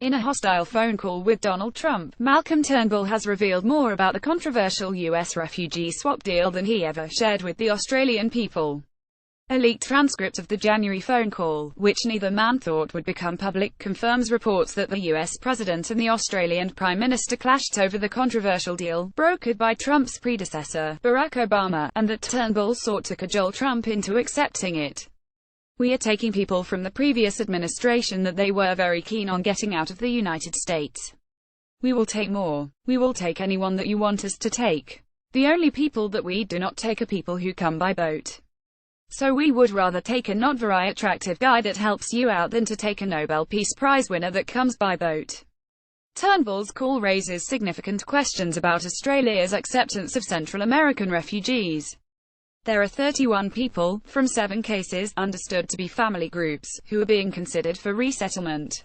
In a hostile phone call with Donald Trump, Malcolm Turnbull has revealed more about the controversial U.S. refugee swap deal than he ever shared with the Australian people. A leaked transcript of the January phone call, which neither man thought would become public, confirms reports that the U.S. president and the Australian Prime Minister clashed over the controversial deal, brokered by Trump's predecessor, Barack Obama, and that Turnbull sought to cajole Trump into accepting it. "We are taking people from the previous administration that they were very keen on getting out of the United States. We will take more. We will take anyone that you want us to take. The only people that we do not take are people who come by boat. So we would rather take a not very attractive guy that helps you out than to take a Nobel Peace Prize winner that comes by boat." Turnbull's call raises significant questions about Australia's acceptance of Central American refugees. There are 31 people, from 7 cases, understood to be family groups, who are being considered for resettlement.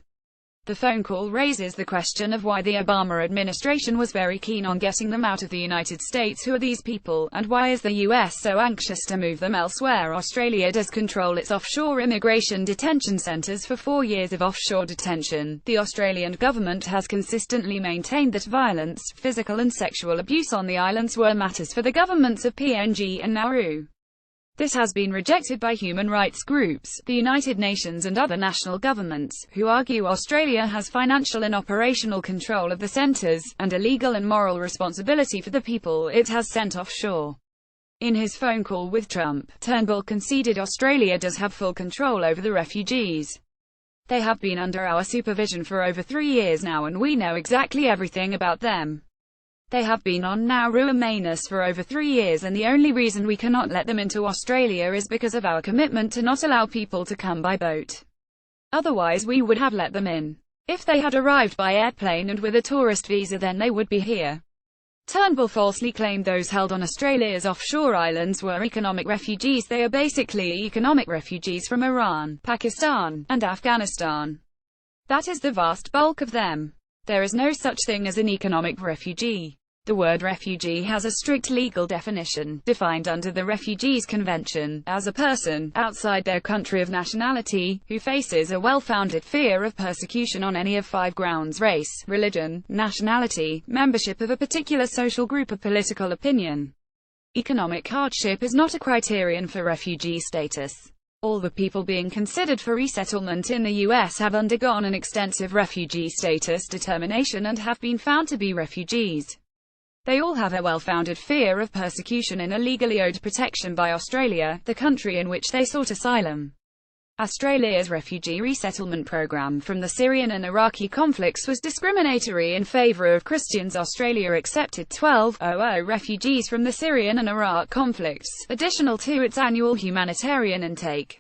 The phone call raises the question of why the Obama administration was very keen on getting them out of the United States. Who are these people, and why is the U.S. so anxious to move them elsewhere? Australia does control its offshore immigration detention centres. For 4 years of offshore detention, the Australian government has consistently maintained that violence, physical and sexual abuse on the islands were matters for the governments of PNG and Nauru. This has been rejected by human rights groups, the United Nations and other national governments, who argue Australia has financial and operational control of the centres, and a legal and moral responsibility for the people it has sent offshore. In his phone call with Trump, Turnbull conceded Australia does have full control over the refugees. "They have been under our supervision for over 3 years now and we know exactly everything about them. They have been on Nauru and Manus for over 3 years and the only reason we cannot let them into Australia is because of our commitment to not allow people to come by boat. Otherwise we would have let them in. If they had arrived by airplane and with a tourist visa then they would be here." Turnbull falsely claimed those held on Australia's offshore islands were economic refugees. They are basically economic refugees from Iran, Pakistan, and Afghanistan. That is the vast bulk of them. There is no such thing as an economic refugee. The word refugee has a strict legal definition, defined under the Refugees Convention, as a person, outside their country of nationality, who faces a well-founded fear of persecution on any of 5 grounds: race, religion, nationality, membership of a particular social group or political opinion. Economic hardship is not a criterion for refugee status. All the people being considered for resettlement in the U.S. have undergone an extensive refugee status determination and have been found to be refugees. They all have a well-founded fear of persecution and are legally owed protection by Australia, the country in which they sought asylum. Australia's refugee resettlement program from the Syrian and Iraqi conflicts was discriminatory in favour of Christians. Australia accepted 1,200 refugees from the Syrian and Iraq conflicts, additional to its annual humanitarian intake.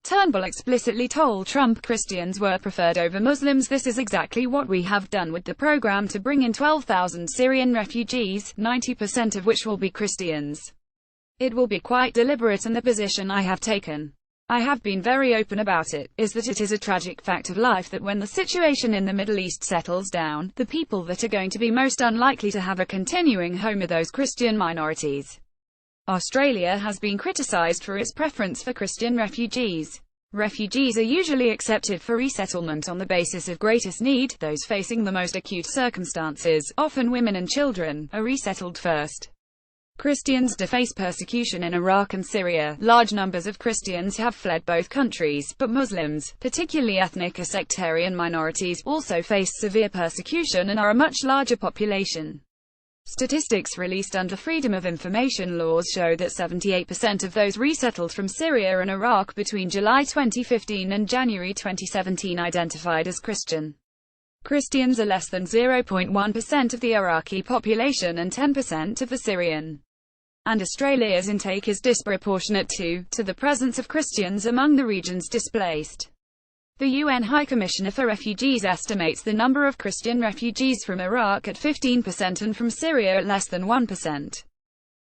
Turnbull explicitly told Trump Christians were preferred over Muslims. "This is exactly what we have done with the program to bring in 12,000 Syrian refugees, 90% of which will be Christians. It will be quite deliberate, and the position I have taken, I have been very open about it, is that it is a tragic fact of life that when the situation in the Middle East settles down, the people that are going to be most unlikely to have a continuing home are those Christian minorities." Australia has been criticised for its preference for Christian refugees. Refugees are usually accepted for resettlement on the basis of greatest need. Those facing the most acute circumstances, often women and children, are resettled first. Christians do face persecution in Iraq and Syria. Large numbers of Christians have fled both countries, but Muslims, particularly ethnic or sectarian minorities, also face severe persecution and are a much larger population. Statistics released under Freedom of Information laws show that 78% of those resettled from Syria and Iraq between July 2015 and January 2017 identified as Christian. Christians are less than 0.1% of the Iraqi population and 10% of the Syrian. And Australia's intake is disproportionate to the presence of Christians among the region's displaced. The UN High Commissioner for Refugees estimates the number of Christian refugees from Iraq at 15% and from Syria at less than 1%.